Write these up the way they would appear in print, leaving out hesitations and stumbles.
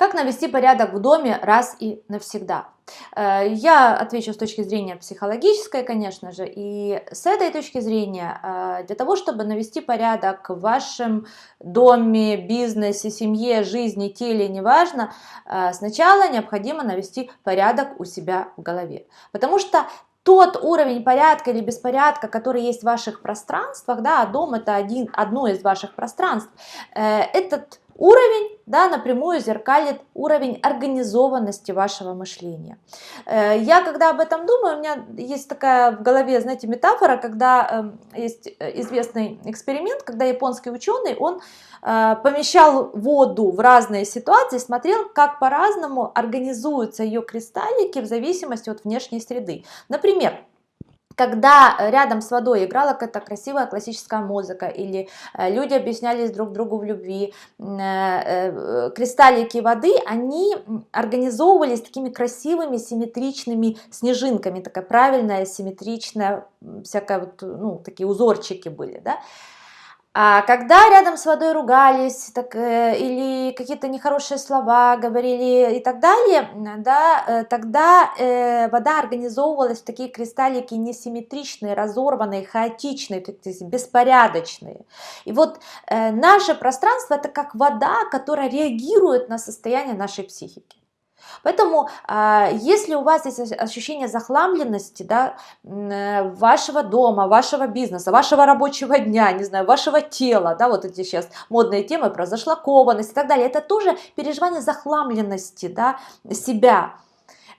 Как навести порядок в доме раз и навсегда? Я отвечу с точки зрения психологической, конечно же, и с этой точки зрения, для того, чтобы навести порядок в вашем доме, бизнесе, семье, жизни, теле, неважно, сначала необходимо навести порядок у себя в голове. Потому что тот уровень порядка или беспорядка, который есть в ваших пространствах, да, а дом это одно из ваших пространств, этот уровень, да, напрямую зеркалит уровень организованности вашего мышления. Я когда об этом думаю, у меня есть такая в голове, знаете, метафора, когда есть известный эксперимент, когда японский ученый, он помещал воду в разные ситуации, смотрел, как по-разному организуются ее кристаллики в зависимости от внешней среды. Например, когда рядом с водой играла какая-то красивая классическая музыка, или люди объяснялись друг другу в любви, кристаллики воды, они организовывались такими красивыми симметричными снежинками, такая правильная, симметричная, всякая вот, ну, такие узорчики были, да. А когда рядом с водой ругались, так, или какие-то нехорошие слова говорили и так далее, да, тогда вода организовывалась в такие кристаллики несимметричные, разорванные, хаотичные, то есть беспорядочные. И вот наше пространство это как вода, которая реагирует на состояние нашей психики. Поэтому, если у вас есть ощущение захламленности, да, вашего дома, вашего бизнеса, вашего рабочего дня, не знаю, вашего тела, да, вот эти сейчас модные темы про зашлакованность и так далее, это тоже переживание захламленности, да, себя.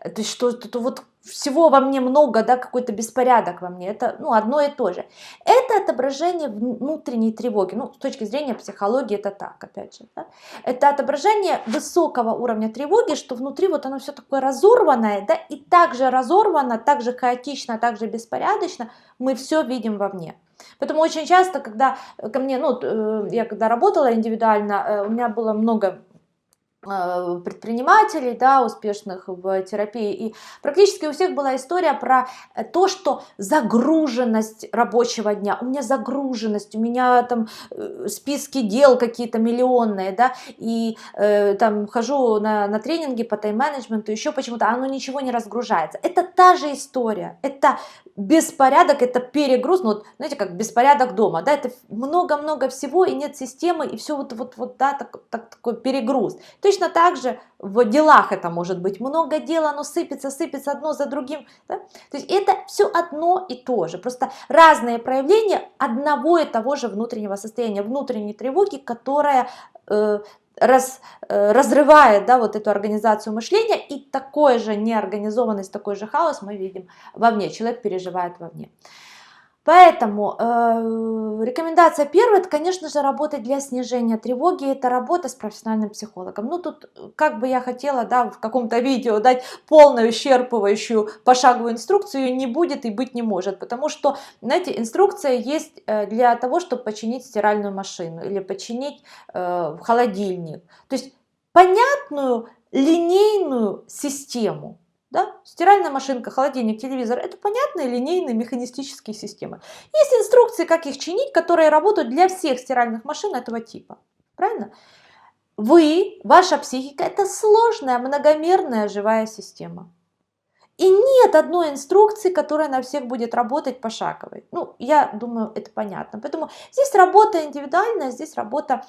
То есть что-то вот всего во мне много, да, какой-то беспорядок во мне, это, ну, одно и то же. Это отображение внутренней тревоги, ну, с точки зрения психологии это так, опять же, да? Это отображение высокого уровня тревоги, что внутри вот оно все такое разорванное, да, и также разорвано, также хаотично, также беспорядочно мы все видим вовне. Поэтому очень часто, когда ко мне, ну, я когда работала индивидуально, у меня было много предпринимателей, да, успешных в терапии, и практически у всех была история про то, что загруженность рабочего дня, у меня загруженность, у меня там списки дел какие-то миллионные, да, и там хожу на тренинги по тайм-менеджменту, еще почему-то, оно ничего не разгружается. Это та же история, это беспорядок, это перегруз, ну, вот, знаете, как беспорядок дома, да, это много-много всего, и нет системы, и все вот, да, такой перегруз. Точно так же в делах это может быть, много дел, оно сыпется одно за другим, да? То есть это все одно и то же, просто разные проявления одного и того же внутреннего состояния, внутренней тревоги, которая разрывает, да, вот эту организацию мышления, и такой же неорганизованность, такой же хаос мы видим вовне, человек переживает вовне. Поэтому рекомендация первая, это, конечно же, работать для снижения тревоги, это работа с профессиональным психологом. Ну, тут как бы я хотела, да, в каком-то видео дать полную, исчерпывающую пошаговую инструкцию, ее не будет и быть не может, потому что, знаете, инструкция есть для того, чтобы починить стиральную машину или починить холодильник. То есть понятную линейную систему. Да? Стиральная машинка, холодильник, телевизор – это понятные линейные механистические системы. Есть инструкции, как их чинить, которые работают для всех стиральных машин этого типа. Правильно? Вы, ваша психика – это сложная, многомерная живая система. И нет одной инструкции, которая на всех будет работать пошаговой. Ну, я думаю, это понятно. Поэтому здесь работа индивидуальная, здесь работа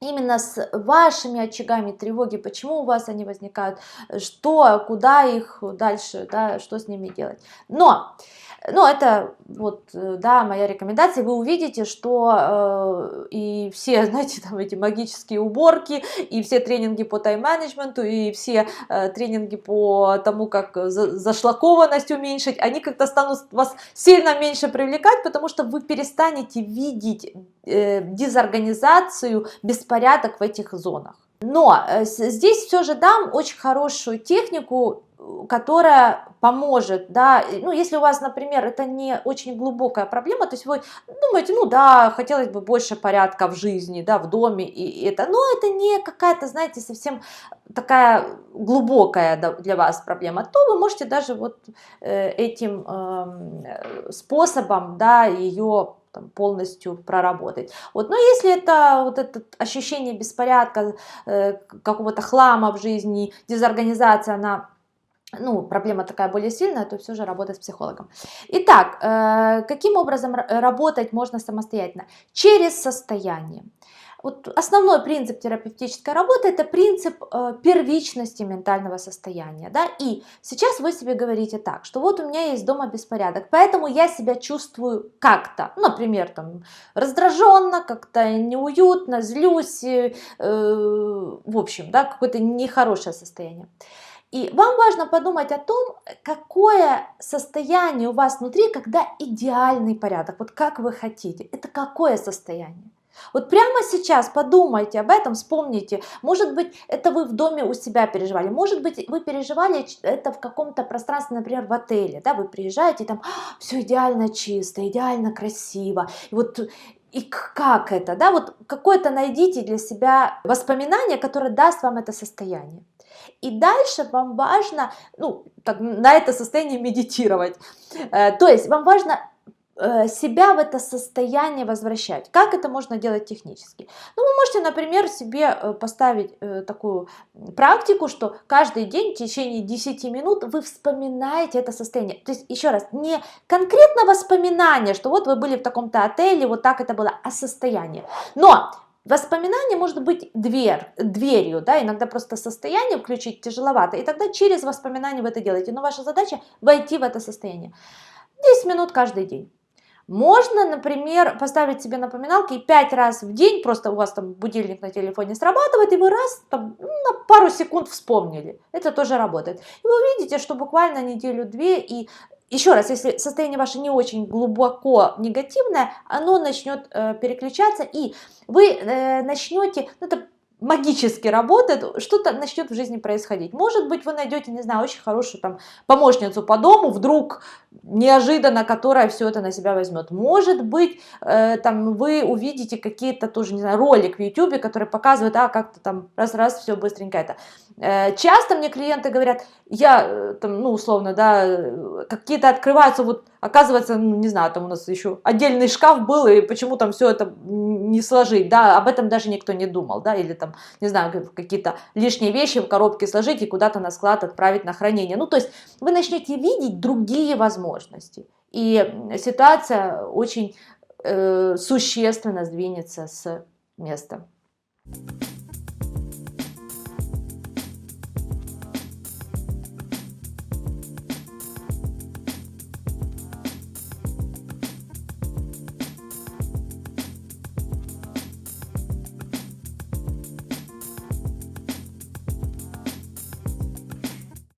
именно с вашими очагами тревоги, почему у вас они возникают, что, куда их дальше, да, что с ними делать. Но это вот, да, моя рекомендация. Вы увидите, что и все, знаете, там эти магические уборки, и все тренинги по тайм-менеджменту, и все тренинги по тому, как зашлакованность уменьшить, они как-то станут вас сильно меньше привлекать, потому что вы перестанете видеть дезорганизацию, беспорядок в этих зонах. Но здесь все же дам очень хорошую технику, которая поможет, да, ну, если у вас, например, это не очень глубокая проблема, то есть вы думаете, ну, да, хотелось бы больше порядка в жизни, да, в доме, но это не какая-то, знаете, совсем такая глубокая для вас проблема, то вы можете даже вот этим способом, да, ее там, полностью проработать. Вот. Но если это вот это ощущение беспорядка, какого-то хлама в жизни, дезорганизация, она, ну, проблема такая более сильная, то все же работать с психологом. Итак, каким образом работать можно самостоятельно? Через состояние. Вот основной принцип терапевтической работы – это принцип первичности ментального состояния. Да? И сейчас вы себе говорите так, что вот у меня есть дома беспорядок, поэтому я себя чувствую как-то, например, там, раздраженно, как-то неуютно, злюсь, в общем, да, какое-то нехорошее состояние. И вам важно подумать о том, какое состояние у вас внутри, когда идеальный порядок, вот как вы хотите, это какое состояние. Вот прямо сейчас подумайте об этом, вспомните, может быть, это вы в доме у себя переживали, может быть, вы переживали это в каком-то пространстве, например, в отеле, да, вы приезжаете, и там все идеально чисто, идеально красиво, и вот и как это, да, вот какое-то найдите для себя воспоминание, которое даст вам это состояние. И дальше вам важно, ну, так, на это состояние медитировать, то есть вам важно себя в это состояние возвращать. Как это можно делать технически? Ну, вы можете, например, себе поставить такую практику, что каждый день в течение 10 минут вы вспоминаете это состояние. То есть, еще раз, не конкретно воспоминание, что вот вы были в таком-то отеле, вот так это было, а состояние. Но воспоминание может быть дверью, да, иногда просто состояние включить тяжеловато, и тогда через воспоминание вы это делаете. Но ваша задача войти в это состояние. 10 минут каждый день. Можно, например, поставить себе напоминалки и 5 раз в день, просто у вас там будильник на телефоне срабатывает, и вы раз там, на пару секунд вспомнили. Это тоже работает. И вы увидите, что буквально неделю-две, и еще раз, если состояние ваше не очень глубоко негативное, оно начнет переключаться, и вы начнете, ну, это магически работает, что-то начнет в жизни происходить. Может быть, вы найдете, не знаю, очень хорошую там помощницу по дому, вдруг неожиданно, которая все это на себя возьмет. Может быть, там вы увидите какие-то тоже, не знаю, ролик в YouTube, который показывает, как-то там раз-раз все быстренько это. Часто мне клиенты говорят, я там, ну, условно, да, какие-то открываются, вот оказывается, ну, не знаю, там у нас еще отдельный шкаф был, и почему там все это не сложить, да, об этом даже никто не думал, да, или там, не знаю, какие-то лишние вещи в коробке сложить и куда-то на склад отправить на хранение. Ну, то есть вы начнете видеть другие возможности, и ситуация очень существенно сдвинется с места.